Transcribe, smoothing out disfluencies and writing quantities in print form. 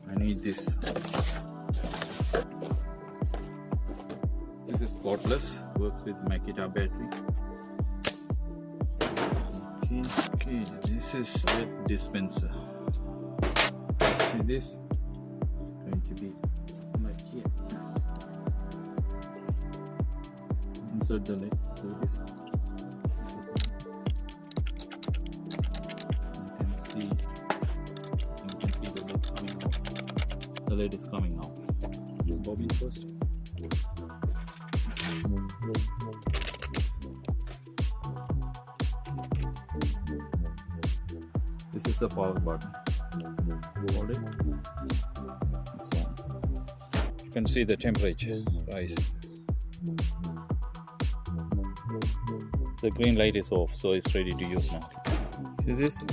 I need this. This is cordless, works with Makita battery. Okay, this is lead dispenser. See this? It's going to be like here. Insert the lead through this. You can see the lead coming out. The lead is coming out. This bobbin first. This is the power button. Hold it. This one. You can see the temperature rising. The green light is off, so it's ready to use now. See this?